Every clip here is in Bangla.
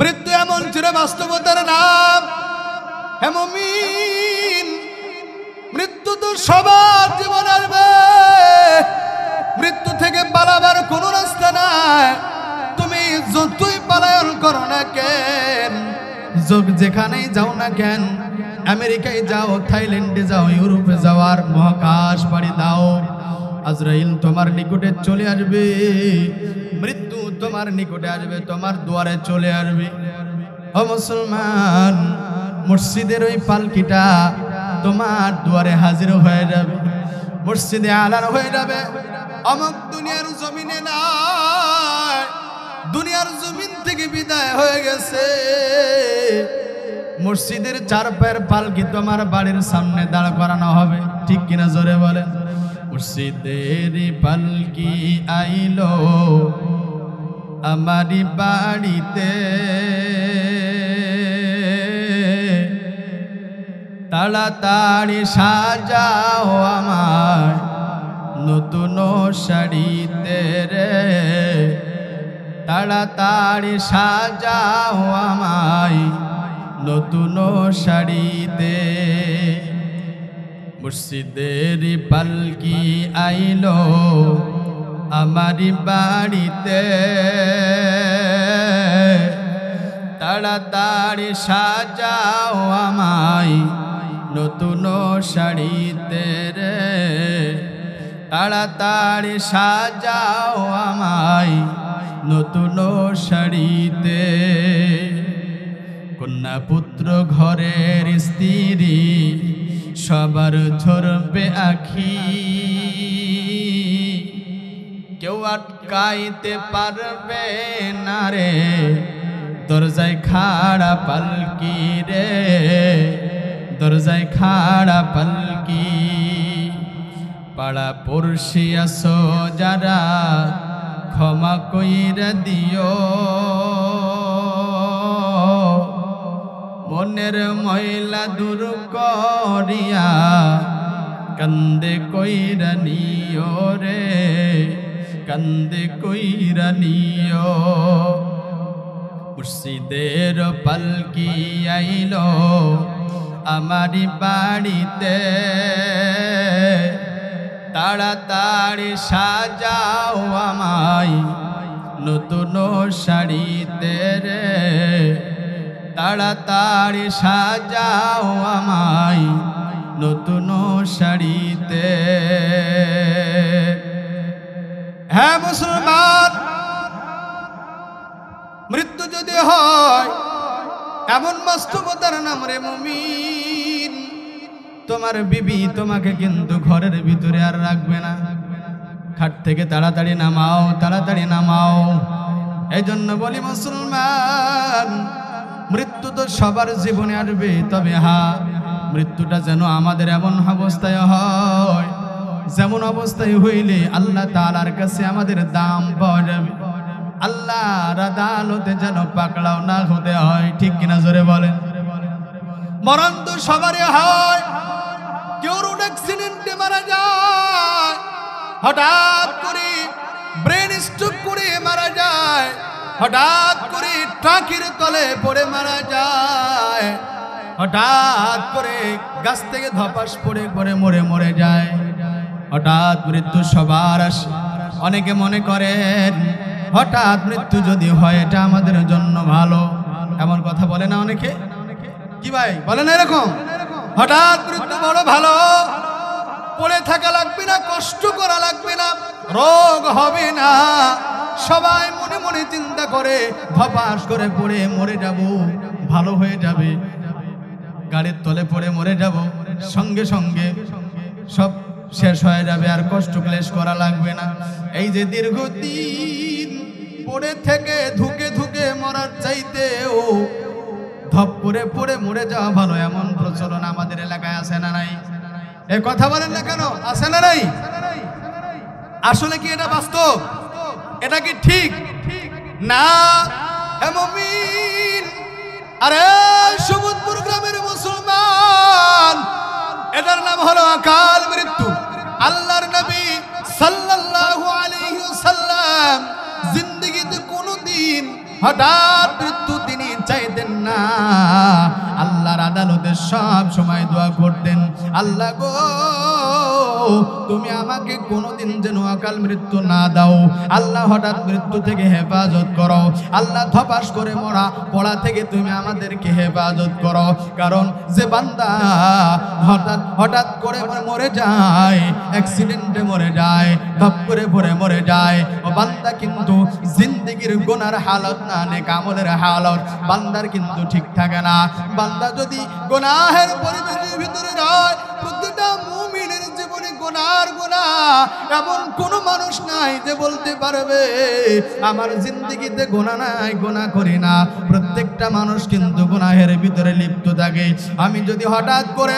মৃত্যু এমন চির বাস্তবতার নাম। হে মুমিন, মৃত্যু তো সবার জীবন আসবে, মৃত্যু থেকে পালাবার কোনো রাস্তা নাই। তুমি যতই পালায়ন করো না কেন, যেখানেই যাও না কেন, আমেরিকায় যাও, থাইল্যান্ডে যাও, ইউরোপে যাও, আর মহাকাশ পাড়ি দাও, আজরাইল তোমার নিকটে চলে আসবে, মৃত্যু তোমার নিকটে আসবে, তোমার দুয়ারে চলে আসবে। ও মুসলমান, মসজিদের ওই পালকিটা তোমার দুয়ারে হাজির হয়ে যাবে, মসজিদে আলার হয়ে যাবে। অমুক দুনিয়ার জমিনে নাই, দুনিয়ার জমিন থেকে বিদায় হয়ে গেছে। মসজিদের চার পায়ের পালকি তোমার বাড়ির সামনে দাঁড় করানো হবে, ঠিক কিনা জোরে বলেন। মসজিদের পালকি আইলো আমারি বাড়িতে, তাড়াতাড়ি সাজাও আমায় নতুন শাড়িতে রে, তাড়াতাড়ি সাজাও আমায় নতুন শাড়িতে। মসজিদের পালকি আইলো আমারি বাড়িতে, তাড়াতাড়ি সাজাও আমায় নতুন শাড়িতে রে, তাড়াতাড়ি সাজাও আমায় নতুন শাড়িতে। কন্যা পুত্র ঘরের স্ত্রী সবার ঝরবে আখি, কেউ আটকাইতে পারবে না রে, দরজায় খাড়া পালকি রে, দরজায় খাড়া পালকি। পাড়া পড়শি আসো যারা, ক্ষমা কইরা দিও, মনের ময়লা দূর করিয়া কান্দে কইরা নিও রে, কান্দে কইরা নিও। মসজিদের পালকি আইলো আমারি বাড়িতে, তাড়াতাড়ি সাজাও আমায় নতুন শাড়িতে রে, তাড়াতাড়ি সাজাও আমায় নতুন শাড়িতে। হ্যাঁ মুসলমান, মৃত্যু যদি হয় এমন বাস্তবতার নাম রে মুমিন, তোমার বিবি তোমাকে কিন্তু ঘরের ভিতরে আর রাখবে না, খাট থেকে তাড়াতাড়ি নামাও, তাড়াতাড়ি নামাও। এই জন্য বলি মুসলমান, মৃত্যু তো সবার জীবনে আসবে, তবে হ্যাঁ, মৃত্যুটা যেন আমাদের এমন অবস্থায় হয়, যেমন অবস্থায় হইলে আল্লাহ তাআলার কাছে আমাদের দাম পাওয়া যাবে, আল্লাহর আদালতে যেন পাকড়াও না হতে হয়, ঠিক কিনা জোরে বলেন। মরণ তো সবারই হয়, কেউ রোড অ্যাক্সিডেন্টে মারা যায়, হঠাৎ করে ব্রেন স্ট্রোক করে মারা যায়, হঠাৎ করে ট্রাকের তলে পড়ে মারা যায়, হঠাৎ করে গাছ থেকে ধপাস পড়ে পড়ে মরে মরে যায়। হঠাৎ মৃত্যু সবার আসে। অনেকে মনে করেন হঠাৎ মৃত্যু যদি হয় এটা আমাদের জন্য ভালো, এমন কথা বলে না অনেকে, কি ভাই বলে না এরকম? হঠাৎ মৃত্যু বড় ভালো, পড়ে থাকা লাগবে না, কষ্ট করা লাগবে না, রোগ হবে না। সবাই মনে মনে চিন্তা করে ধপাস করে পড়ে মরে যাব, ভালো হয়ে যাবে, গাড়ির তলে পড়ে মরে যাব, সঙ্গে সঙ্গে সব শেষ হয়ে যাবে, আর কষ্ট ক্লেশ করা লাগবে না। এই যে দীর্ঘদিন পড়ে থেকে ধুকে ধুকে মরার চাইতেও ধপ করে পড়ে মরে যাওয়া ভালো, এমন প্রচলন আমাদের এলাকায় আছে না নাই? এই কথা বলেন না কেন, আছে না নাই? আসলে কি এটা বাস্তব? এটা কি ঠিক না? হে মুমিন, আরে সমুদ্র গ্রামের মুসলমান, এটার নাম হলো অকাল মৃত্যু। আল্লাহর নবী সাল্লাল্লাহু আলাইহি ওয়াসাল্লাম জিন্দেগিতে কোনোদিন হঠাৎ মৃত্যু তিনি সব সময় দোয়া করতেন, আল্লাহ গো তুমি আমাকে কোনোদিন যেন অকাল মৃত্যু না দাও, আল্লাহ হঠাৎ মৃত্যু থেকে হেফাজত করো, আল্লাহ ধপাস করে মরা পড়া থেকে তুমি আমাদেরকে হেফাজত করো। কারণ যে বান্দা হঠাৎ করে মরে যায়, অ্যাক্সিডেন্টে মরে যায়, ধপ করে পড়ে মরে যায়, ও বান্দা কিন্তু জিন্দেগির গুনার হালত না নেক আমলের হালত বান্দার কিন্তু ঠিক থাকে না। বান্দা যদি গুনাহের পরিবেশের ভিতরে রয়, প্রতিটা মুমিনের জীবনে গুনার গুনাহ, এমন কোন মানুষ নাই যে বলতে পারবে আমার জিন্দেগিতে গুনাহ নাই, গুনাহ করি না। প্রত্যেকটা মানুষ কিন্তু গুনাহের ভিতরে লিপ্ত থাকে। আমি যদি হঠাৎ করে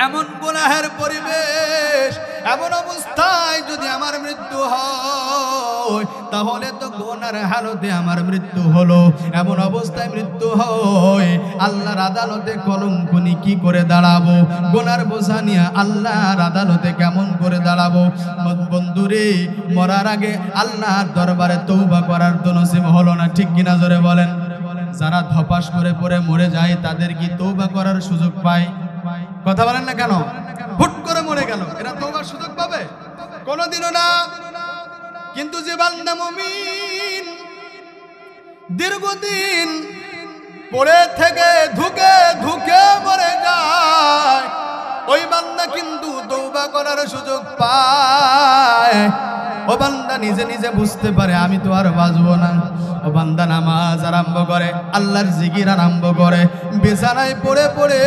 এমন গুনাহের পরিবেশ, এমন অবস্থায় যদি আমার মৃত্যু হয়, তাহলে তো গুনার হালতে আমার মৃত্যু হলো। এমন অবস্থায় মৃত্যু হয়, আল্লাহর আদালতে কলঙ্কনি কি করে দাঁড়াবো? গুনার বোঝা নিয়ে আল্লাহর আদালতে কেমন করে দাঁড়াবো? বন্ধুরে, মরার আগে আল্লাহর দরবারে তওবা করার তো নসিব হলো না, ঠিক কিনা জোরে বলেন? যারা ধপাস করে পড়ে মরে যায় তাদের কি তওবা করার সুযোগ পায়? কথা বলেন না কেন? হুট করে মরে গেল, এরা তওবার সুযোগ পাবে? কোনোদিনও না। কিন্তু যে বান্দা মুমিন দীর্ঘদিন পড়ে থেকে ধুকে ধুকে মরে যায়, ওই বান্দা কিন্তু তওবা করার সুযোগ পায়। ও বান্দা নিজে নিজে বুঝতে পারে আমি তো আর বাঁচবো না। ও বান্দা নামাজ আরম্ভ করে, আল্লাহর জিকির আরম্ভ করে, বিছানায় পড়ে পড়ে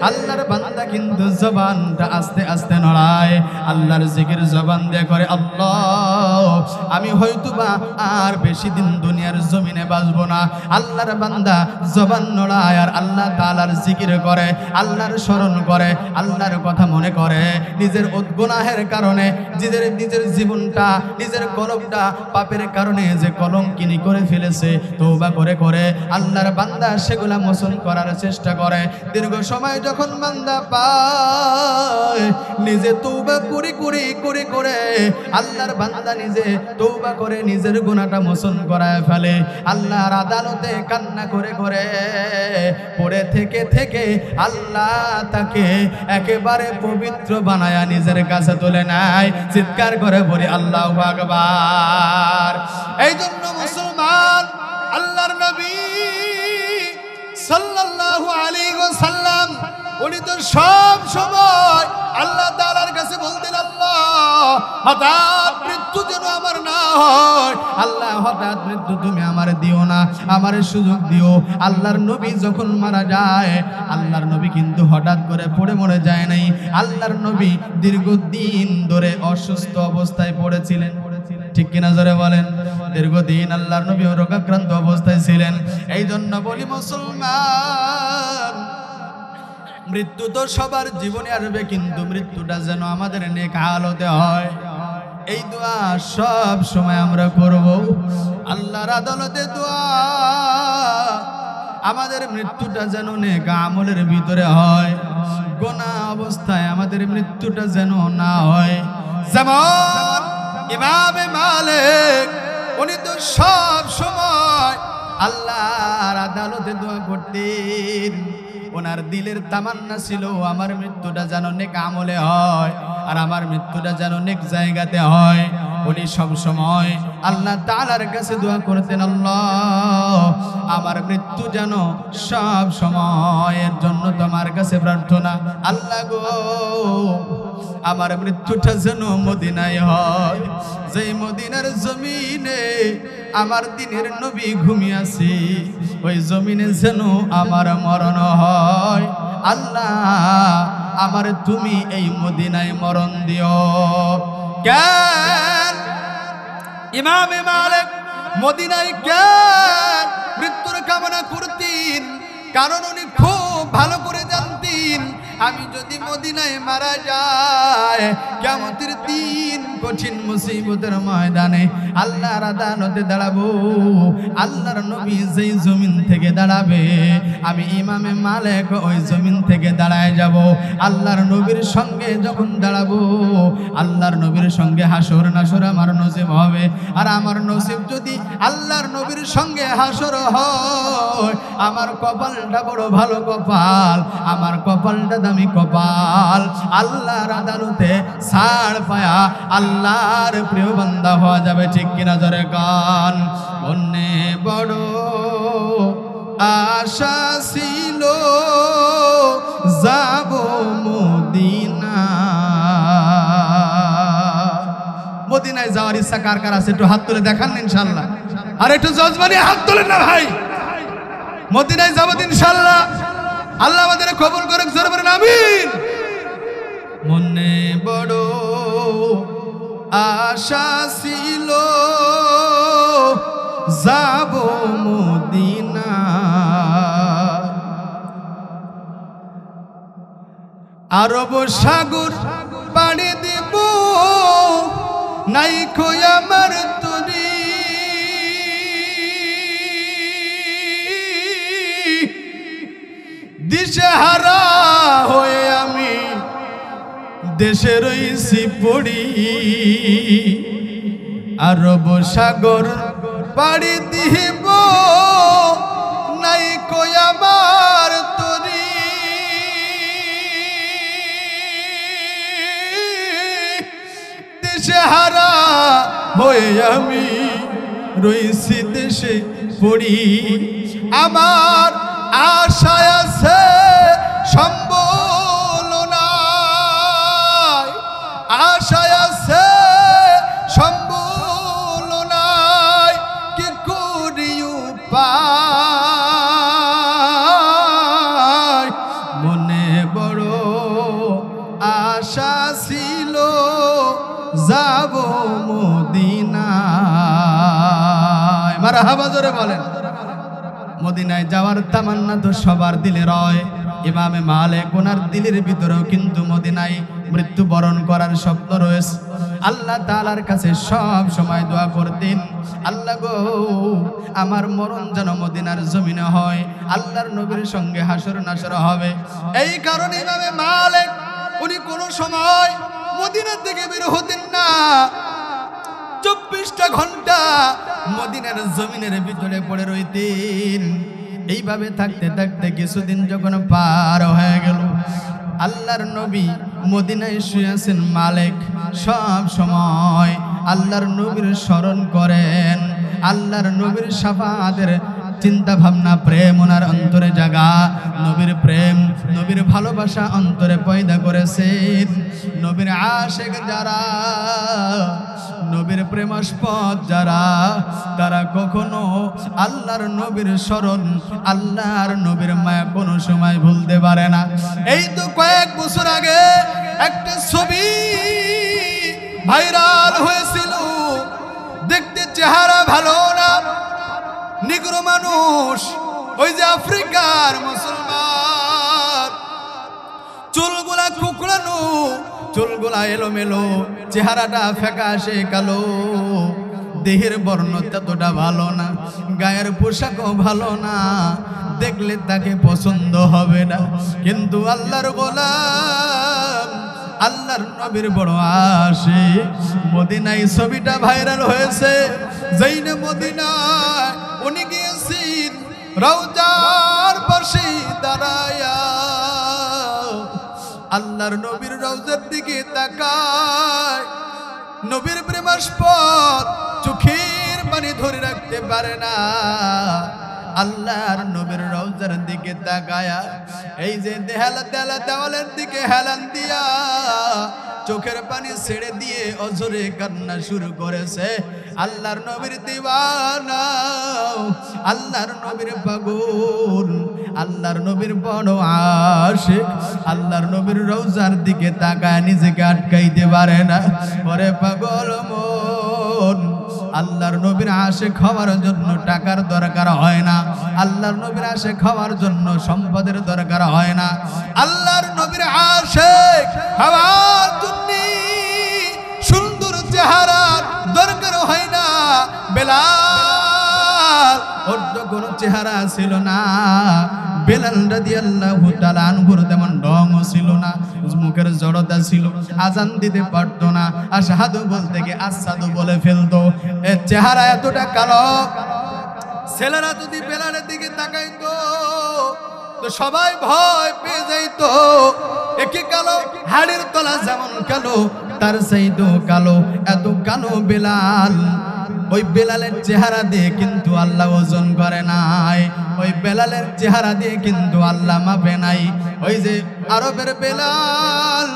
আল্লাহর বান্দা কিন্তু জবানটা আস্তে আস্তে নড়ায়, আল্লাহর জিকির জবান দিয়ে করে আল্লাহ আমি হয়তোবা আর বেশি দিন দুনিয়ার জমিনে বাঁচবো না। আল্লাহর বান্দা জবান নড়ায় আর আল্লাহ তাআলার জিকির করে, আল্লাহর স্মরণ করে, আল্লাহর কথা মনে করে। নিজের গুনাহের কারণে নিজের জীবনটা, নিজের কলবটা পাপের কারণে যে কলঙ্কিনী করে ফেলেছে, তওবা করে করে আল্লাহর বান্দা সেগুলা মোচন করার চেষ্টা করে। দীর্ঘ সময় যখন বান্দা পায়, নিজে তওবা করে আল্লাহর বান্দা নিজে তওবা করে নিজের গুনাহটা মোচন করায় ফেলে। আল্লাহর আদালতে কান্না করে করে পড়ে থেকে থেকে আল্লাহ তাকে একেবারে পবিত্র বানায়া নিজের কাছে তুলে নেয়। চিৎকার করে বলি আল্লাহু আকবার। এই জন্য মুসলমান, আল্লাহর নবী সাল্লাল্লাহু আলাইহি ওয়াসাল্লাম উনি তো সব সময় আল্লাহ তাআলার কাছে বলতেন, আল্লাহ হঠাৎ মৃত্যু যেন আমার না হয়, আল্লাহ হঠাৎ মৃত্যু তুমি আমার দিও না, আমার সুযোগ দিও। আল্লাহর নবী যখন মারা যায়, আল্লাহর নবী কিন্তু হঠাৎ করে পড়ে মরে যায় নাই। আল্লাহর নবী দীর্ঘদিন ধরে অসুস্থ অবস্থায় পড়েছিলেন, ঠিক কিনা জোরে বলেন? দীর্ঘদিন আল্লাহর নবী রোগাক্রান্ত অবস্থায় ছিলেন। এই জন্য বলি মুসলমান, মৃত্যু তো সবার জীবনে আসবে, কিন্তু মৃত্যুটা যেন আমাদের নেক হালতে হয়, এই দোয়া সব সময় আমরা করব। আল্লাহর আদালতে দোয়া, আমাদের মৃত্যুটা যেন নেক আমলের ভিতরে হয়, গোনা অবস্থায় আমাদের মৃত্যুটা যেন না হয়। যেমন ইমামে মালিক, উনি তো সব সময় আল্লাহর আদালতে দোয়া করতেন। ওনার দিলের তামান্না ছিল আমার মৃত্যুটা যেন নেক আমলে হয়, আর আমার মৃত্যুটা যেন নেক জায়গাতে হয়। উনি সব সময় আল্লাহ তাআলার কাছে দোয়া করতেন, আল্লাহ আমার মৃত্যু যেন সব সময়ের জন্য তোমার কাছে প্রার্থনা, আল্লাহ গো আমার মৃত্যুটা যেন মদিনায় হয়, যেই মদিনার জমিনে আমার দিনের নবী ঘুমিয়ে আছে, ওই জমিনে যেন আমার মরণ হয়। আল্লাহ আমার তুমি এই মদিনায় মরণ দিও। কেন ইমামে মালিক মদিনায় কেন মৃত্যুর কামনা করতেন? কারণ উনি খুব ভালো করে জানতেন, আমি যদি মদিনায় মারা যায়, কিয়ামতের দিন কঠিন মুসিবতের ময়দানে আল্লাহর আদালতে দাঁড়াবো। আল্লাহর নবী যেই জমিন থেকে দাঁড়াবে, আমি ইমামে মালিক ওই জমিন থেকে দাঁড়ায় যাব। আল্লাহর নবীর সঙ্গে যখন দাঁড়াবো, আল্লাহর নবীর সঙ্গে হাসর নাসর আমার নসিব হবে। আর আমার নসিব যদি আল্লাহর নবীর সঙ্গে হাসর হয়, আমার কপালটা বড় ভালো কপাল, আমার কপালটা দামি কপাল। আল্লাহর আদালতে ছাড় পায়া আল্লাহর প্রিয় বান্দা হওয়া যাবে, ঠিক কিনা জোরে গান। মনে বড় আশা ছিল যাব মদিনা। মদিনায় যাওয়ার ইচ্ছা কার কার আছে একটু হাত তুলে দেখান ইনশাআল্লাহ। আর একটু জজমানি হাত তুলেন না ভাই। মদিনায় যাব ইনশাআল্লাহ, আল্লাহ আমাদের কবুল করুক, জোরে বলেন আমিন। মনে বড় আশা ছিল যাব মদিনা। আরব সাগর পাড়ি দিব নাই কই আমার তরি। দিশেহারা হয়ে আমি দেশে রইছি পড়ি। আরব সাগর পাড়ি দিব নাই কই আমার তরি। দিশেহারা হয়ে আমি রইছি দেশে পড়ি। আমার আশায় আছে সম্বল নাই, আশায় আছে সম্বল নাই, কি করি উপায়। মনে বড় আশা ছিল যাব মদিনায়। মারহাবা জোরে বলেন। মদিনায় যাওয়ার তামান্না তো সবার দিলে রয়। ইমামে মালিক ওনার দিলের ভিতরেও কিন্তু মদিনায় মৃত্যুবরণ করার স্বপ্ন রয়েছে। আল্লাহ তাআলার কাছে সব সময় দোয়া করতেন, আল্লাহ গো আমার মরণ যেন মদিনার জমিনে হয়, আল্লাহর নবীর সঙ্গে হাসর নাসর হবে। এই কারণে ইমামে মালিক উনি কোনো সময় মদিনার দিকে বের হতেন না। 24টা ঘন্টা মদিনার জমিনের ভিতরে পড়ে রইতেন। এইভাবে থাকতে থাকতে কিছুদিন যখন পার হয়ে গেল, আল্লাহর নবী মদিনায় শুয়ে আছেন। মালিক সব সময় আল্লাহর নবীর স্মরণ করেন, আল্লাহর নবীর শাফাতের চিন্তা ভাবনা প্রেম ওনার অন্তরে জাগা। নবীর প্রেম নবীর ভালোবাসা অন্তরে পয়দা করেছেন। নবীর আশিক যারা, নবীর প্রেমাস্পদ যারা, তারা কখনো আল্লাহর নবীর স্মরণ, আল্লাহর নবীর মায়া কোনো সময় ভুলতে পারে না। এই তো কয়েক বছর আগে একটা ছবি ভাইরাল হয়েছিল, দেখতে চেহারা ভালো না, নিগ্রো মানুষ, ওই যে আফ্রিকার মুসলমান, চুলগুলা কুকড়ানো, চুলগুলা এলোমেলো, চেহারাটা ফ্যাকাশে কালো, দেহের বর্ণ ততটা ভালো না, গায়ের পোশাকও ভালো না, দেখলে তাকে পছন্দ হবে না। কিন্তু আল্লাহর গোলাম, আল্লাহর নবীর বড় আশিক, মদিনায় ছবিটা ভাইরাল হয়েছে। যেইনে মদিনায় উনি গিয়েছেন, রওজার পাশে দাঁড়ায়া আল্লাহর নবীর রওজার দিকে তাকায়। নবীর প্রেমাস্পদ চোখের পানি ধরে রাখতে পারে না। আল্লাহর নবীর রওজার দিকে তাকায়া এই যে দেওয়ালের দিকে হেলান দিয়া চোখের পানি ছেড়ে দিয়ে অঝরে কান্না শুরু করেছে। আল্লাহর নবীর দিওয়ানা, আল্লাহর নবীর পাগল, আল্লাহর নবীর বড় আশিক, আল্লাহর নবীর রওজার দিকে তাকায় নিজেকে আটকাইতে পারে না। ওরে পাগল মন, আল্লাহর নবীর আশিক হওয়ার জন্য টাকার দরকার হয় না, আল্লাহর নবীর আশিক হওয়ার জন্য সম্পদের দরকার হয় না, আল্লাহর নবীর আশিক হওয়ার জন্য সুন্দর চেহারার দরকার হয় না। বেলাল ওর তো কোনো চেহারা ছিল না, বেলাল রাদিয়াল্লাহু তাআলা আনহুর তেমন ঢংও ছিল না, মুখের জড়তা ছিল, আজান দিতে পারতো না, আশহাদু বলতে গিয়ে আসাদু বলে ফেলতো। এর চেহারা এতটা কালো, ছেলেরা যদি বেলালের দিকে তাকাইতো তো সবাই ভয় পেয়ে যাইতো। একে কালো হাড়ের তলা যেমন কালো, তার চাইতো কালো, এত কালো বেলাল। ওই বেলালের চেহারা দিয়ে কিন্তু আল্লাহ ওজন করে নাই, ওই বেলালের চেহারা দিয়ে কিন্তু আল্লাহ মাপে নাই। ওই যে আরবের বেলাল,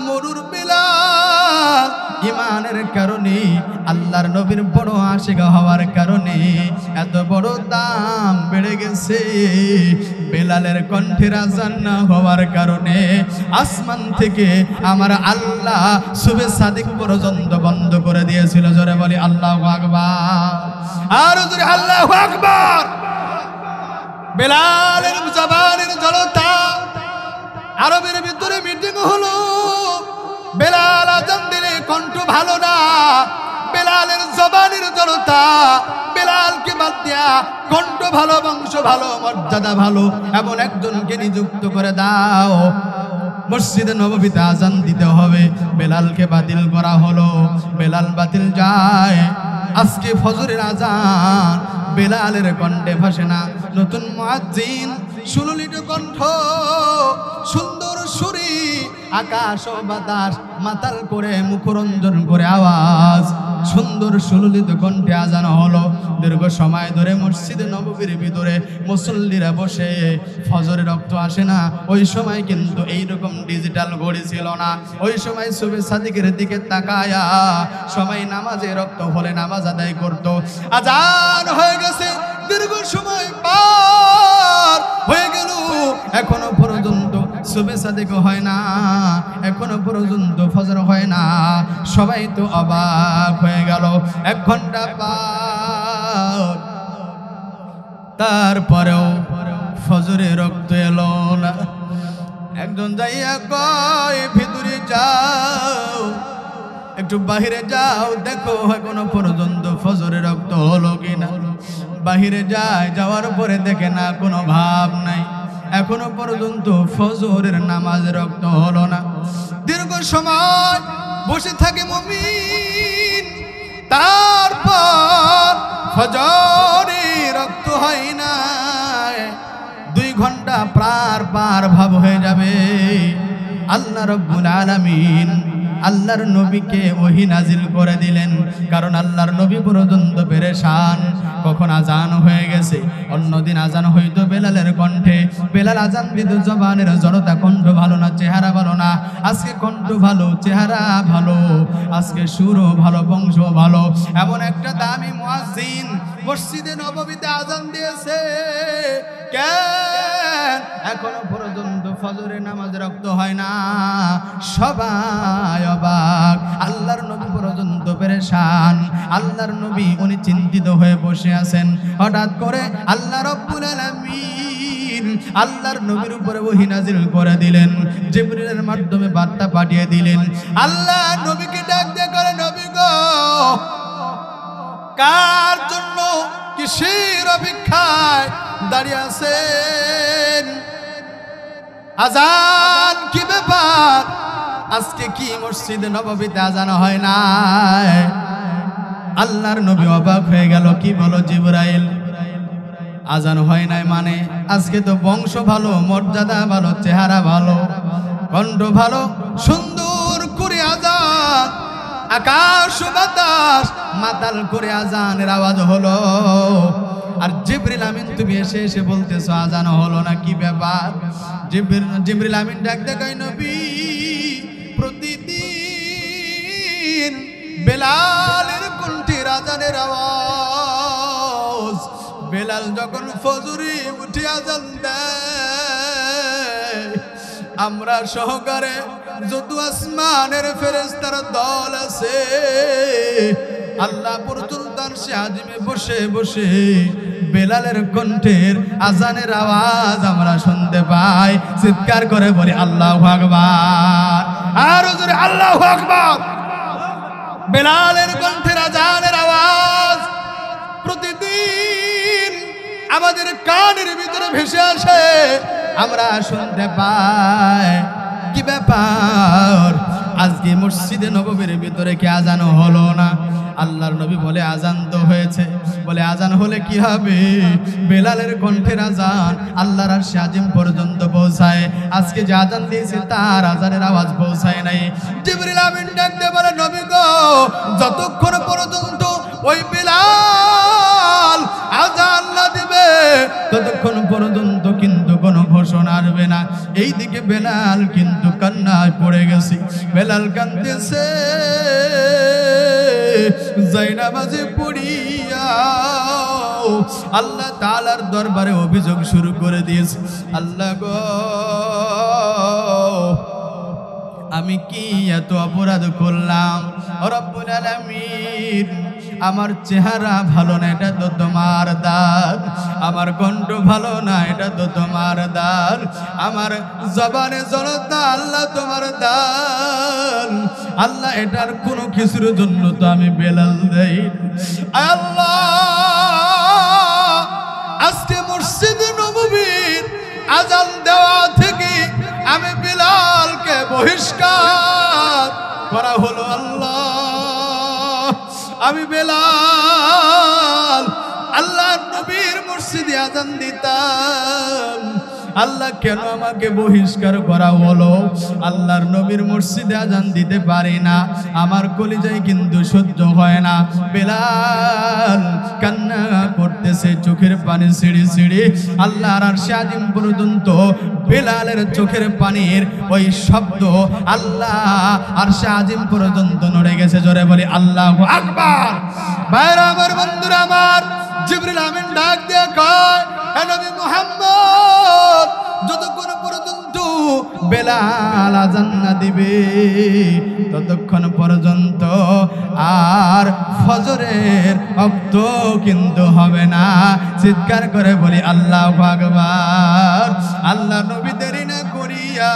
মরুর বেলাল, ইমানের কারণে আল্লাহর নবীর বড় আশিক হওয়ার কারণে এত বড় দাম বেড়ে গেছে। বেলালের কণ্ঠের আযান না হওয়ার কারণে আসমান থেকে আমার আল্লাহ সুবে সাদিক পর্যন্ত বন্ধ করে দিয়েছিল। জোরে বলি আল্লাহু আকবার, আর জোরে আল্লাহু আকবার। বেলালের জবানের জড়তা, আরবের ভিতরে মিটিং হলো। বেলাল আযান দিলে কণ্ঠ ভালো না, বেলালের জবানের জড়তা, বেলালকে বাদ দিয়া কণ্ঠ ভালো, বংশ ভালো, মর্যাদা ভালো এমন একজনকে নিযুক্ত করে দাও। মসজিদে নববীতে আযান দিতে হবে, বেলালকে বাতিল করা হলো। বেলাল বাতিল যায়। আজকে ফজরের আযান বেলালের কণ্ঠে ভাসে না। নতুন মুয়াজ্জিন, সুললিত কণ্ঠ, সুন্দর সুরি, আকাশ ও বাতাস মাতাল করে মুখরঞ্জন করে আওয়াজ, সুন্দর সুললিত কণ্ঠে আযান হলো। দীর্ঘ সময় ধরে মসজিদে নববীর ভিতরে মুসল্লিরা বসে, ফজরের রক্ত আসে না। ওই সময় কিন্তু এইরকম ডিজিটাল ঘড়ি ছিল না। ওই সময় সুবে সাদিকের দিকে তাকায়া সবাই নামাজে রক্ত হলে নামাজ আদায় করত। আযান হয়ে গেছে, দীর্ঘ সময় পার হয়ে গেল, এখনো পর্যন্ত সুবে সাদিক হয় না, এখনো পর্যন্ত ফজর হয় না। সবাই তো অবাক হয়ে গেল। 1 ঘন্টা পার, তারপরেও ফজরে রক্ত এলো না। একজন যাইয়া কয়, ভিতরে যাও, একটু বাহিরে যাও, দেখো এখনো পর্যন্ত ফজরে রক্ত হলো কিনা। বাহিরে যায়, যাওয়ার পরে দেখে না কোনো ভাব নাই, এখনো পর্যন্ত ফজরের নামাজ রক্ত হলো না। দীর্ঘ সময় বসে থাকে মুমিন, তারপর ফজরে রক্ত হয় না। 2 ঘন্টা পার ভাব হয়ে যাবে। আল্লাহ রাব্বুল আলামিন আল্লাহর নবীকে ওহী নাজিল করে দিলেন, কারণ আল্লাহর নবী পর্যন্ত পেরেশান। কখন আযান হয়ে গেছে। অন্যদিন আযান হইতো বেলালের কণ্ঠে, বেলাল আযান দিত জবানের জড়তা, কণ্ঠ ভালো না, চেহারা ভালো না। আজকে কণ্ঠ ভালো, চেহারা ভালো, আজকে সুরও ভালো, বংশ ভালো। এমন একটা দামি মুয়াজ্জিন মসজিদে নববীতে আযান দিয়েছে। কেন এখনো পর্যন্ত ফজরের নামাজ রক্ত হয় না? সবাই অবাক। আল্লাহর নবী পর্যন্ত পেরেশান। আল্লাহর নবী উনি চিন্তিত হয়ে বসে আছেন। হঠাৎ করে আল্লাহ রাব্বুল আলামিন আল্লাহর নবীর উপরে ওহী নাজিল করে দিলেন, জিবরিলের মাধ্যমে বার্তা পাঠিয়ে দিলেন। আল্লাহ নবীকে ডাক দিয়ে করে, নবী গো, কার জন্য কিসের অপেক্ষায় দাঁড়িয়ে আছেন? আযান কি ব্যাপার? আজকে কি মসজিদে নববীতে আযান হয় না? আল্লাহর নবী অবাক হয়ে গেল। কি বলো জিবরাইল, আযান হয় নাই মানে? আজকে তো বংশ ভালো, মর্যাদা ভালো, চেহারা ভালো, কণ্ঠ ভালো, সুন্দর করে আযান, আকাশ বাতাস মাতাল করে আযানের আওয়াজ হলো। আর জিবরিল আমিন তুমি এসে এসে বলতেছো আযান হলো না, কি ব্যাপার? জিবরিল আমিন ডাক দেয়, নবী, প্রতিদিন বেলালের কণ্ঠের আযানের আওয়াজ, বেলাল যখন ফজরে উঠে আযান দেয়, আমরা সহকারে যত আসমানের ফেরেশতার দল আছে, আল্লাহ পর্যন্ত আরশে আজিমে বসে বসে বেলালের কণ্ঠের আযানের আওয়াজ আমরা শুনতে পাই। চিৎকার করে বলি আল্লাহু আকবার, আর জোরে আল্লাহু আকবার। বেলালের কণ্ঠের আযানের আওয়াজ প্রতিদিন আমাদের কানের ভিতরে ভেসে আসে, আমরা শুনতে পাই। কি ব্যাপার? আজকে মসজিদে নববীর ভিতরে কি আযান হলো না? আল্লাহর নবী বলে, আযান তো হয়েছে। বলে আজান হলে কি হবে? বেলালের কণ্ঠের আজান আল্লাহর আরশে আজিম পর্যন্ত পৌঁছায়। আজকে যে আজান দিয়েছে তার আজানের আওয়াজ পৌঁছায় নাই। জিবরিল আমিন ডাক দিয়ে বলে নবী গো, যতক্ষণ পর্যন্ত ওই বেলাল আজান না দিবে ততক্ষণ পর্যন্ত কিন্তু কোনো ঘোষণা আসবে না। এইদিকে বেলাল কিন্তু কান্নায় পড়ে গেছে, বেলাল কাঁদতেছে, জায়নামাজে পড়িয়া আল্লাহ তাআলার দরবারে অভিযোগ শুরু করে দিয়েছে। আল্লাহ গো, আমি কি এত অপরাধ করলাম? রব্বুল আলামিন, আমার চেহারা ভালো না, এটা তো তোমার দান। আমার কণ্ঠ ভালো না, এটা তো তোমার দান। আমার জবানে জড়তা, আল্লাহ তোমার দান। আল্লাহ, এটার কোনো কিছুর জন্য তো আমি বেলাল দেই। আল্লাহ, আজকে মসজিদ নববীর আজান দেওয়া থেকে আমি বেলালকে বহিষ্কার করা হলো। আল্লাহ, আমি বেলাল আল্লাহর নবীর মসজিদে আজান দিতাম, আল্লাহ কেন আমাকে বহিষ্কার করা হলো? আল্লাহর নবীর মসজিদে আজান দিতে পারি না, আমার কলিজায় কিন্তু সহ্য হয় না। বেলাল কান্না করতেছে, চোখের পানি ছিঁড়ে ছিঁড়ে আল্লাহর আরশে আজিম পর্যন্ত বেলালের চোখের পানির ওই শব্দ আল্লাহ আরশে আজিম পর্যন্ত নড়ে গেছে। জোরে বলি আল্লাহু আকবার। ভাইরা আমার, বন্ধুরা আমার, জিবরিল আমিন ডাক দিয়ে কয়, হে নবী মুহাম্মদ, যতক্ষণ পর্যন্ত বেলাল আজান না দিবে ততক্ষণ পর্যন্ত আর ফজরের ওয়াক্ত কিন্তু হবে না। চিৎকার করে বলি আল্লাহু আকবার। আল্লাহ নবী দেরি না করিয়া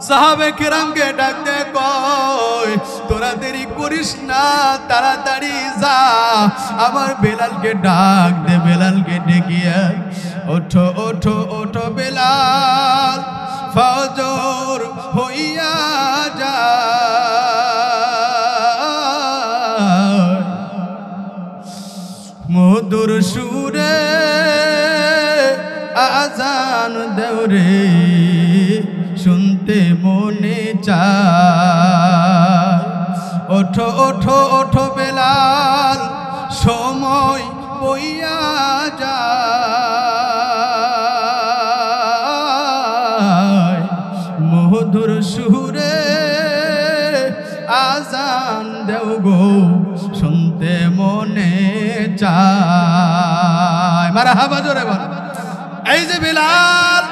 সাহাবে কেরামকে ডাক দে, কয় তোরা দেরি করিস না, তাড়াতাড়ি যা, আমার বেলালকে ডাক দে। বেলালকে ডেকিয়া, ওঠো ওঠো ওঠো বেলাল, ফজর হইয়া যায়, মধুর সুরে আজান দেও রে, শুনতে মনে চায়। ওঠো ওঠো ওঠো বেলাল, সময় বইয়া যায়, মধুর সুরে আজান দেও গো, শুনতে মনে চায়। মারহাবা, জোরে বল। এই যে বেলাল,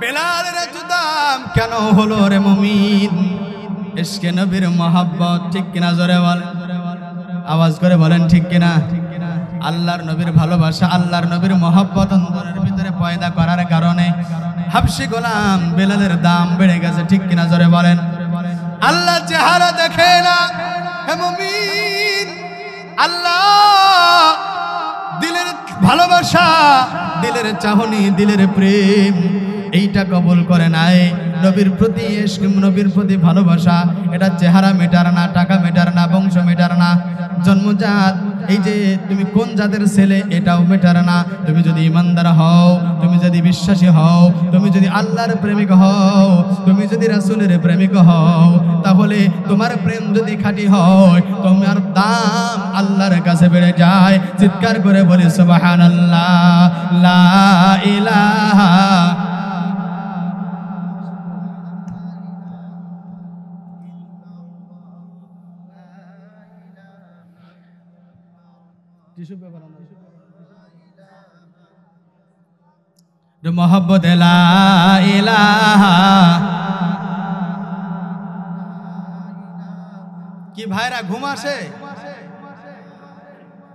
বেলালের এত দাম কেন হলো রে মুমিন? ইশকে নবীর মহব্বত, ঠিক কিনা? জোরে বল, আওয়াজ করে বলেন ঠিক কিনা? আল্লাহর নবীর ভালোবাসা, আল্লাহর নবীর মহব্বত অন্তরের ভিতরে পয়দা করার কারণে হাবশী গোলাম বেলালের দাম বেড়ে গেছে, ঠিক কিনা? জোরে বলেন। আল্লাহ চেহারা দেখে না হে মুমিন, আল্লাহ দিলের ভালোবাসা, দিলের চাহনি, দিলের প্রেম, এইটা কবুল করে নাই। নবীর প্রতি ইশক, নবীর প্রতি ভালোবাসা, এটা চেহারা মেটার না, টাকা মেটার না, বংশ মেটার না, জন্মজাত এই যে তুমি কোন জাতের ছেলে এটাও মেটার না। তুমি যদি ইমানদার হও, তুমি যদি বিশ্বাসী হও, তুমি যদি আল্লাহর প্রেমিক হও, তুমি যদি রাসূলের প্রেমিক হও, তাহলে তোমার প্রেম যদি খাঁটি হয়, তোমার দাম আল্লাহর কাছে বেড়ে যায়। চিৎকার করে বলি সুবহানাল্লাহ, লা ইলাহা मोहब्बत ला इलाहा কি ভাইরা ঘুম আসে?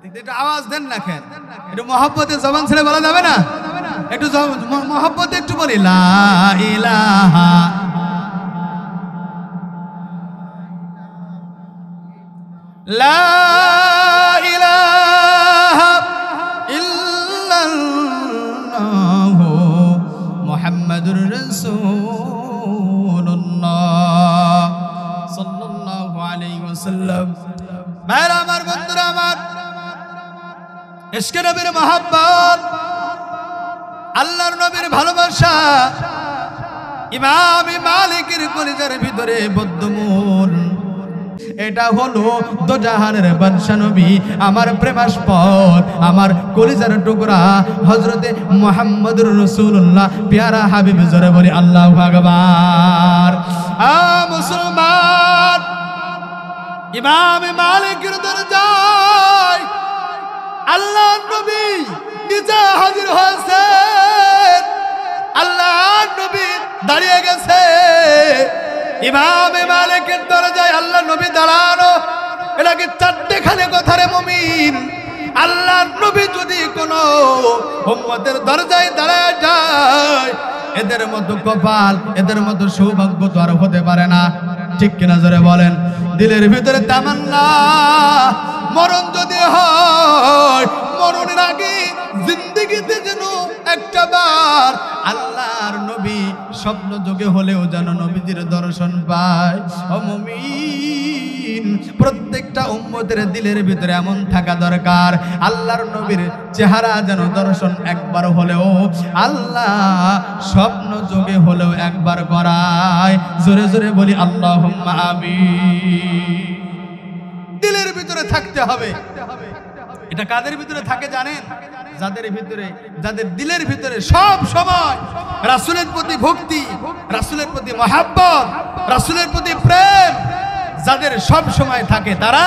একটু আওয়াজ দেন না কেন? একটু মহব্বতে জবান ছেড়ে বলা যাবে না? একটু মহব্বতে একটু বলি লা ইলাহা লা ইলাহা ইল্লাল্লাহ মুহাম্মাদুর রাসূলুল্লাহ সাল্লাল্লাহু আলাইহি ওয়াসাল্লাম। ভাইরা আমার, ইশকে নবীর মহব্বত, আল্লাহর নবীর ভালোবাসা, ইমাম মালিকের কলিজার ভিতরে বদ্ধমূল। এটা হলো দোজাহানের বাদশা নবী, আমার প্রেমাস্পদ, আমার কলিজার টুকরা হযরতে মুহাম্মদুর রাসূলুল্লাহ প্যারা হাবিব। জোরে বলি আল্লাহু আকবার। মুসলমান, ইমাম মালিকের দরজায় আল্লাহর নবী নিজে হাজির হয়েছেন। আল্লাহর নবী দাঁড়িয়ে গেছে, ইমাম মালিকের দরজায় আল্লাহর নবী দাঁড়ানো। এটাকে চারটেখানে কথা রে মুমিন। আল্লাহর নবী যদি কোনো উম্মতের দরজায় দাঁড়ায় যায়, এদের মতো কপাল, এদের মতো সৌভাগ্য তো আর হতে পারে না। ঠিক কিনা জোরে বলেন। দিলের ভিতরে তামান্না, মরণ যদি হয়, মরণের আগে জিন্দেগিতে যেন একটা বার আল্লাহর নবী স্বপ্ন যোগে হলেও যেন নবীজির দর্শন পায়। ও মুমিন, প্রত্যেকটা উম্মতের দিলের ভিতরে এমন থাকা দরকার, আল্লাহর নবীর চেহারা যেন দর্শন একবার হলেও, আল্লাহ স্বপ্ন যোগে হলেও একবার করায়। জোরে জোরে বলি আল্লাহুম্মা আমিন। দিলের ভিতরে থাকতে হবে। এটা কাদের ভিতরে থাকে জানেন? যাদের দিলের ভিতরে সব সময় রাসূলের প্রতি ভক্তি, রাসূলের প্রতি মহব্বত, রাসূলের প্রতি প্রেম যাদের সব সময় থাকে, তারা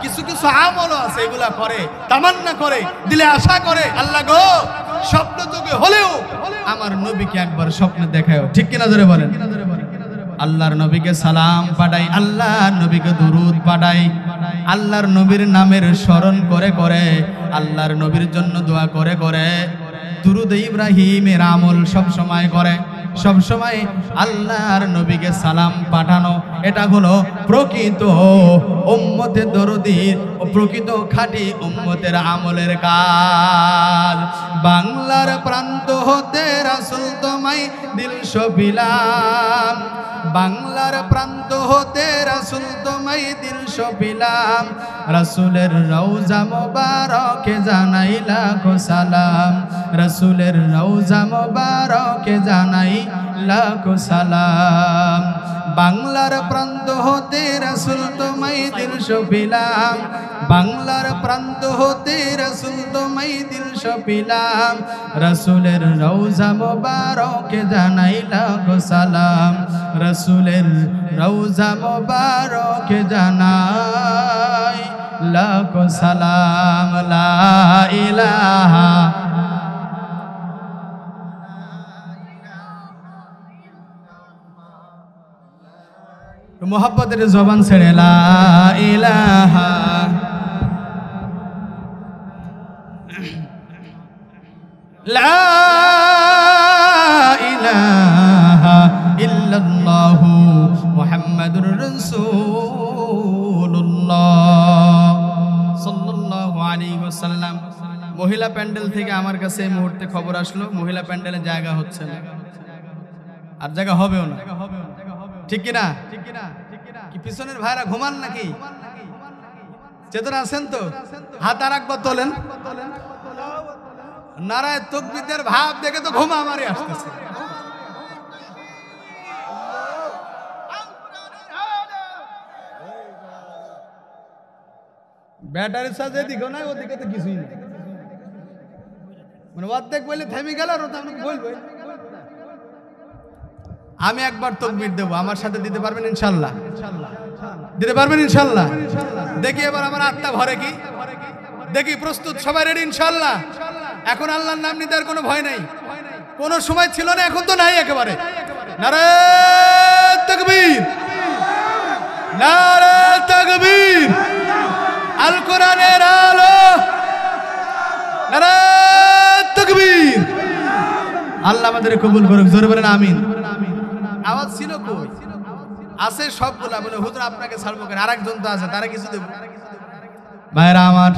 কিছু কিছু আমল আছে, এগুলা করে, তামান্না করে, দিলে আশা করে, আল্লাহ গো স্বপ্ন যোগে হলেও আমার নবীকে একবার স্বপ্নে দেখাও। ঠিক কিনা জোরে বলেন। আল্লাহর নবীকে সালাম পাঠাই, আল্লাহর নবীকে দুরুদ পাঠাই, আল্লাহর নবীর নামের স্মরণ করে করে, আল্লাহর নবীর জন্য দোয়া করে করে, দুরুদ ইব্রাহিমের আমল সব সময় করে, সব সময় আল্লাহর নবীকে সালাম পাঠানো। এটা হলো প্রকৃত উম্মতের দরদীর ও প্রকৃত খাঁটি উম্মতের আমলের কাজ। বাংলার প্রান্ত হতে রাসূল তোমায় দিল সবিলাম, বাংলার প্রান্ত হতে রাসূল তোমায় দিল সবিলাম, রাসূলের রওজা মোবারকে জানাই লাখো সালাম, রাসূলের রওজা মোবারকে জানাই লাখো সালাম। বাংলার প্রান্ত হতে রাসূল তোমায় দিল সবিলাম, বাংলার প্রান্ত হতে রাসূল তোমায় দিল সবিলাম, রাসূলের রওজা মোবারকে জানাই লাখো সালাম, রাসূলের রওজা মোবারকে জানাই লাখো সালাম। লা ইলাহা মোহাব্বতের জবান ছেড়ে লা ইলাহা লা ইলাহা ইল্লাল্লাহু মুহাম্মাদুর রাসূলুল্লাহ সাল্লাল্লাহু আলাইহি ওয়াসাল্লাম। মহিলা প্যান্ডেল থেকে আমার কাছে এই মুহূর্তে খবর আসলো, মহিলা প্যান্ডেলে জায়গা হচ্ছে না, আর জায়গা হবেও না। ঠিক কিনা? কি পিছনের ভাইরা ঘুমান নাকি? চেতনা আছেন তো? হাত আর একবার তোলেন। নারায়ে তাকবীরের ভাব দেখে তো ঘুম আমারই আসতেছে। ব্যাটারি সাজে দিকে না, ওদিকে তো কিছুই না, মানে অর্ধেক বলে থেমে গেল, আর ওটা বলবো। আমি একবার তাকবীর দেবো, আমার সাথে দিতে পারবেন ইনশাআল্লাহ? দিতে পারবেন ইনশাআল্লাহ? দেখি এবার আমার আত্মা ভরে কি, দেখি। প্রস্তুত? সবাই রেডি ইনশাআল্লাহ? এখন আল্লাহর নাম নিতে আর কোনো ভয় নাই, কোনো সময় ছিল না, এখন তো নাই একেবারে। নারে তাকবীর, নারে তাকবীর, আল কোরআনের আলো, নারে তাকবীর। আল্লাহ আমাদের কবুল করুক। জোরে বলেন আমিন। আওয়াজ ছিল কই? আছে সবগুলা। বলে হুজুর আপনাকে ছাড়বো কেন, আরেকজন তো আছে, তারা কিছু দেব। ভাইরা আমার,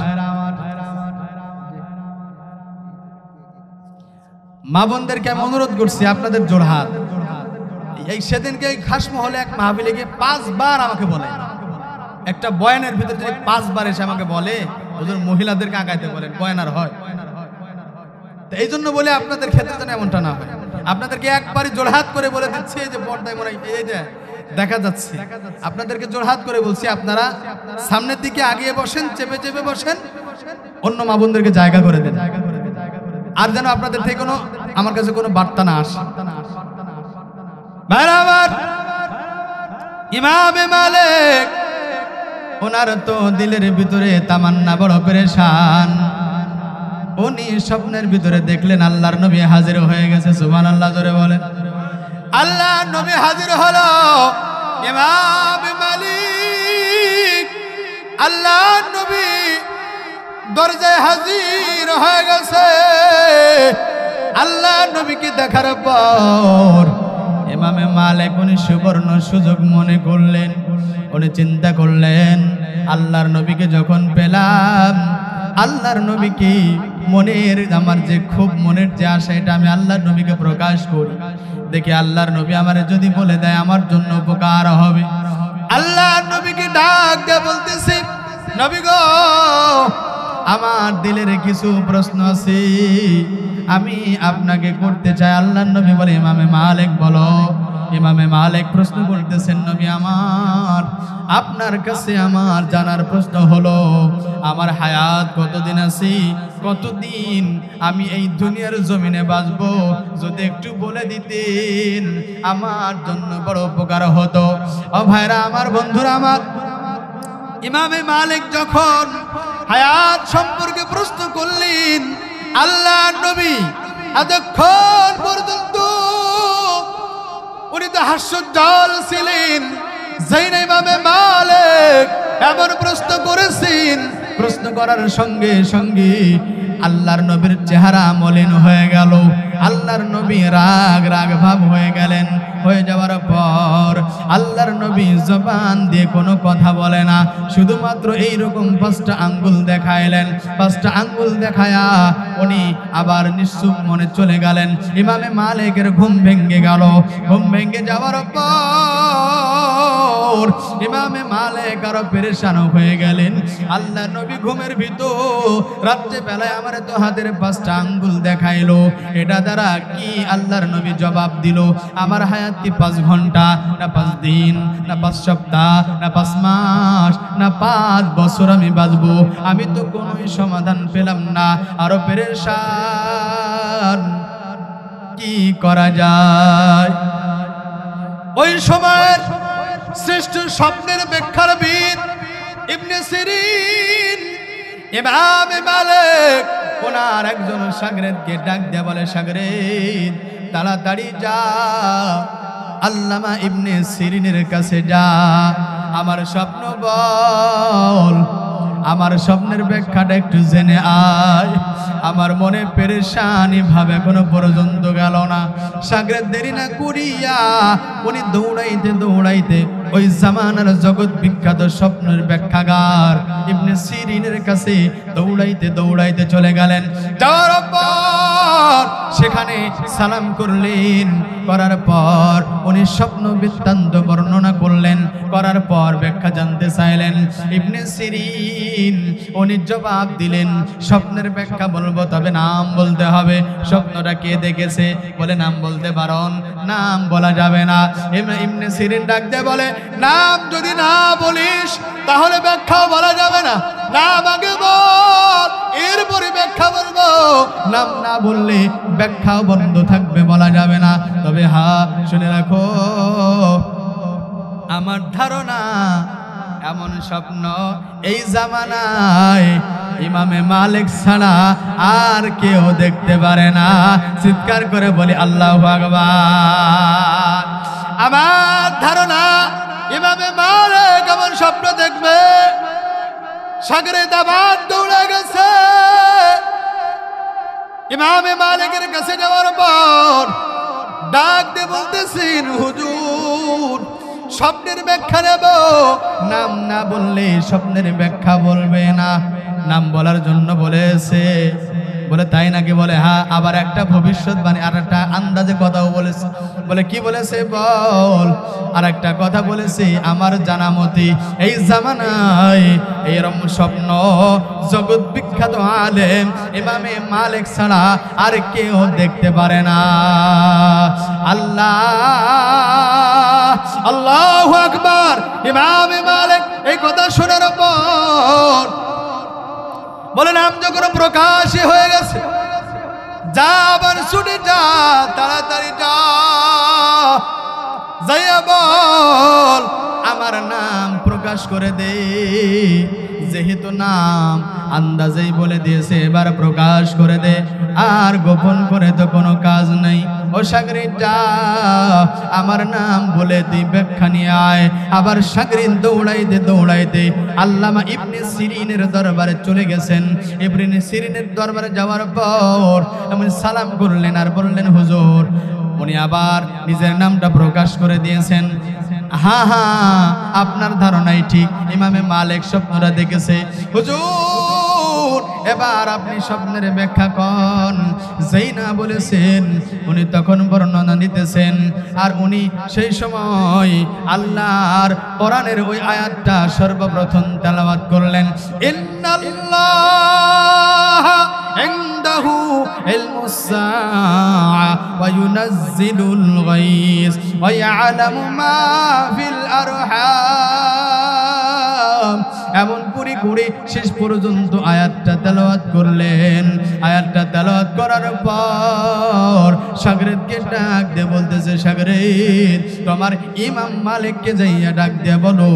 মা বোনদেরকে আমি অনুরোধ করছি, আপনাদের জোড়হাত। এই সেদিনকে এই খাস মহলে এক মাহফিলে গিয়ে 5 বার আমাকে বলে, একটা বয়ানের ভিতরে যদি 5 বার এসে আমাকে বলে হুজুর মহিলাদেরকে আগাইতে বলেন, গয়নার হয়। তো এই জন্য বলে আপনাদের ক্ষেত্রে যেন এমনটা না হয়। আপনাদেরকে একবারই জোড়হাত করে বলে দিচ্ছি যে পর্দায় মনে এই যে দেখা যাচ্ছে, আপনাদেরকে জোড়হাত করে বলছি, আপনারা সামনের দিকে আগিয়ে বসেন, চেপে চেপে বসেন, অন্য মা বোনদেরকে জায়গা করে দেন। আর যেন আপনাদের থেকে কোনো আমার কাছে কোনো বার্তা না আসে। ভাইরা আমার, ইমামে মালিক ওনার তো দিলের ভিতরে তামান্না বড় পেরেশান। উনি স্বপ্নের ভিতরে দেখলেন আল্লাহর নবী হাজির হয়ে গেছে। সুবহানাল্লাহ জোরে বলেন। আল্লাহর নবী হাজির হলো। ইমামে মালিক আল্লাহর নবী দরজায় হাজির হয়ে গেছে। আল্লাহর নবীকে দেখার পর ইমামে মালিক উনি সুবর্ণ সুযোগ মনে করলেন। উনি চিন্তা করলেন, আল্লাহর নবীকে যখন পেলাম, আল্লাহর নবীকে মনের আমার যে খুব মনের যে আশা, এটা আমি আল্লাহর নবীকে প্রকাশ করি। দেখি আল্লাহর নবী আমারে যদি বলে দেয় আমার জন্য উপকার হবে। আল্লাহর নবীকে ডাক দিয়ে বলতেছে, নবী গো, আমার দিলের কিছু প্রশ্ন আছে, আমি আপনাকে করতে চাই। আল্লাহর নবী বলে, ইমামে মালিক বলো। ইমামে মালিক প্রশ্ন করতেছেন, নবী আমার, আপনার কাছে আমার জানার প্রশ্ন হলো, আমার হায়াত কতদিন আছে, কতদিন আমি এই দুনিয়ার জমিনে বাঁচবো, যদি একটু বলে দিতেন আমার জন্য বড় উপকার হতো। ও ভাইরা আমার, বন্ধুরা আমার, ইমামে মালিক যখন হায়াত সম্পর্কে প্রশ্ন করলেন, আল্লাহর নবী এতক্ষণ পর্যন্ত উনি তো হাস্যোজ্জ্বল ছিলেন। যেই ইমামে মালিক এমন প্রশ্ন করেছেন, প্রশ্ন করার সঙ্গে সঙ্গে আল্লাহর নবীর চেহারা মলিন হয়ে গেল। আল্লাহর নবী রাগ রাগ ভাব হয়ে গেলেন। হয়ে যাওয়ার পর আল্লাহর নবী জবান দিয়ে কোনো কথা বলে না, শুধুমাত্র এইরকম 5টা আঙ্গুল দেখাইলেন। 5টা আঙ্গুল দেখায়া উনি আবার নিশ্চুপ মনে চলে গেলেন। ইমামে মালিকের ঘুম ভেঙে গেল। ঘুম ভেঙে যাওয়ার পর ইমামে মালিক আরো পেরেশান হয়ে গেলেন। আল্লাহ নবী ঘুমের ভিতর রাত্রে বেলায় আমার তো হাতের 5টা আঙ্গুল দেখাইলো, এটা দ্বারা কি আল্লাহর নবী জবাব দিল? আমার হায়াত কি 5 ঘন্টা, না 5 দিন, না 5 সপ্তাহ, না 5 মাস, না 5 বছর আমি বাঁচবো? আমি তো কোনোই সমাধান পেলাম না, আরো পেরেশান। কি করা যায়? ওই সময় শ্রেষ্ঠ স্বপ্নের ব্যাখ্যাবিদ ইবনে সিরিন ইমামে মালিক ওনার একজন শাগরেদকে ডাক দিয়ে বলে, শাগরেদ, তাড়াতাড়ি যা আল্লামা ইবনে সিরিনের কাছে যা, আমার স্বপ্ন বল, আমার স্বপ্নের ব্যাখ্যাটা একটু জেনে আয়। আমার মনে পেরেশানি ভাবে কোনো পর্যন্ত গেল না। শাগরেদ দেরি না করিয়া উনি দৌড়াইতে দৌড়াইতে ওই জামানার জগৎ বিখ্যাত স্বপ্নের ব্যাখ্যাগার ইবনে সিরিনের কাছে দৌড়াইতে দৌড়াইতে চলে গেলেন। যাওয়ার পর সেখানে সালাম করলেন। করার পর উনি স্বপ্ন বৃত্তান্ত বর্ণনা করলেন। করার পর ব্যাখ্যা জানতে চাইলেন। ইবনে সিরিন উনি জবাব দিলেন, স্বপ্নের ব্যাখ্যা বলবো, তবে নাম বলতে হবে। স্বপ্নটা কে দেখেছে? বলে নাম বলতে পারন? নাম বলা যাবে না। ইবনে সিরিন ডাক দিয়ে বলে, নাম যদি না বলিস তাহলে ব্যাখ্যাও বলা যাবে না। নাম আগে বল, এরপরে ব্যাখ্যা বলবো। নাম না বললে ব্যাখ্যাও বন্ধ থাকবে, বলা যাবে না। তবে হ্যাঁ, শুনে রাখো, আমার ধারণা এমন স্বপ্ন এই জামানায় ইমামে মালিক ছাড়া আর কেউ দেখতে পারে না। চিৎকার করে বলি আল্লাহু আকবার। আমার ধারণা ইমামে মালিক এমন স্বপ্ন দেখবে। শাগরেদ আবার দৌড়ে গেছে। ইমামে মালিকের কাছে যাওয়ার পর ডাক দিয়ে বলতেছেন, হুজুর, স্বপ্নের ব্যাখ্যা নেব। নাম না বললে স্বপ্নের ব্যাখ্যা বলবে না। নাম বলার জন্য বলেছে। বলে তাই নাকি? বলে হ্যাঁ। আবার একটা ভবিষ্যৎবাণী আর একটা আন্দাজে কথাও বলেছে। বলেছে। বলে কি বলেছে বল? আর একটা কথা বলেছে, আমার জানা মতে এই জামানায় এরকম স্বপ্ন জগৎ বিখ্যাত আলেম ইমামে মালিক ছাড়া আর কেউ দেখতে পারে না। আল্লাহ, আল্লাহু আকবার। ইমামে মালিক এই কথা শোনার পর বলে, নাম যখন প্রকাশ হয়ে গেছে, যা আবার ছুটে যা, তাড়াতাড়ি যা, যাইয়া বল আমার নাম প্রকাশ করে দে। যেহেতু নাম আন্দাজেই বলে দিয়েছে, এবার প্রকাশ করে দে, আর গোপন করে তো কোনো কাজ নেই। ও শাগরিদ যা, আমার নাম বলে তুই ব্যাখ্যা নিয়ে আয়। আবার শাগরিদ দৌড়াইতে আল্লামা ইবনে সিরিনের দরবারে চলে গেছেন। ইবনে সিরিনের দরবারে যাওয়ার পর এমন সালাম করলেন আর বললেন, হুজুর। উনি আবার নিজের নামটা প্রকাশ করে দিয়েছেন। হ্যাঁ হ্যাঁ, আপনার ধারণাই ঠিক, ইমামে মালিক স্বপ্নটা দেখেছে। হুজুর, এবার আপনি স্বপ্নের ব্যাখ্যা কন। যেই না বলেছেন, উনি তখন বর্ণনা দিতেছেন। আর উনি সেই সময় আল্লাহর কোরআনের ওই আয়াতটা সর্বপ্রথম তেলাওয়াত করলেন। ইন্নাল্লাহ ইনদাহু ইলমুস সাআ ওয়া ইউনাজ্জিলুল গায়স ওয়া ইয়ালামু মা ফিল আরহাম। এমন করে শেষ পর্যন্ত আয়াতটা তেলাওয়াত করলেন। আয়াতটা তেলাওয়াত করার পর শাগরিদকে ডাক দিয়ে বলতেছে, শাগরিদ, তোমার ইমাম মালিককে যাইয়া ডাক দিয়ে বলো,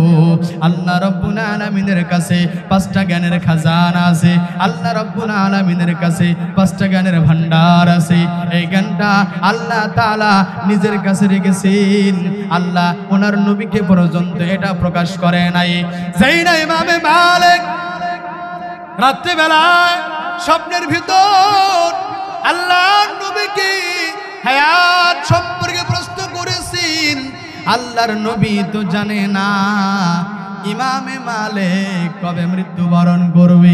আল্লাহ রাব্বুল আলামিনের কাছে 5টা জ্ঞানের খাজানা আছে। আল্লাহ রাব্বুল আলামিনের কাছে 5টা জ্ঞানের ভান্ডার আছে। এই জ্ঞানটা আল্লাহ তাআলা নিজের কাছে রেখেছেন। আল্লাহ ওনার নবীকে পর্যন্ত এটা প্রকাশ করে নাই। যেই না ইমামে মালিক রাত্রিবেলায় স্বপ্নের ভিতর আল্লাহর নবীকে হায়াত সম্পর্কে প্রশ্ন করেছেন, আল্লাহর নবী তো জানে না ইমামে মালিক কবে মৃত্যুবরণ করবে।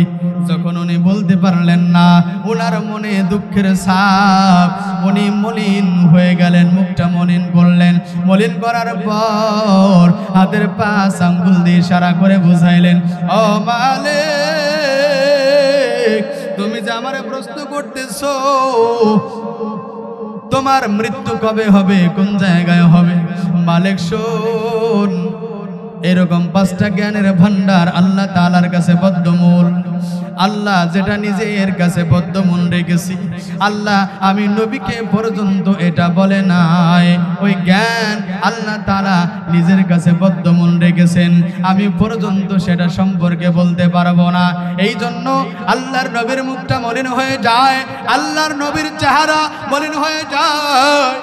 যখন উনি বলতে পারলেন না, ওনার মনে দুঃখের ছাপ, উনি মলিন হয়ে গেলেন, মুখটা মলিন করলেন। মলিন করার পর হাতের 5 আঙ্গুল দিয়ে ইশারা করে বুঝাইলেন, ও মালিক, তুমি যে আমারে প্রশ্ন করতেছো, তোমার মৃত্যু কবে হবে, কোন জায়গায় হবে? মালিক শোন, এরকম 5টা জ্ঞানের ভান্ডার আল্লাহ তাআলার কাছে বদ্ধমূল। আল্লাহ যেটা নিজের কাছে বদ্ধমূল রেখেছি, আল্লাহ আমি নবীকে পর্যন্ত এটা বলে নাই। ওই জ্ঞান আল্লাহ তাআলা নিজের কাছে বদ্ধমূল রেখেছেন, আমি পর্যন্ত সেটা সম্পর্কে বলতে পারবো না। এই জন্য আল্লাহর নবীর মুখটা মলিন হয়ে যায়, আল্লাহর নবীর চেহারা মলিন হয়ে যায়।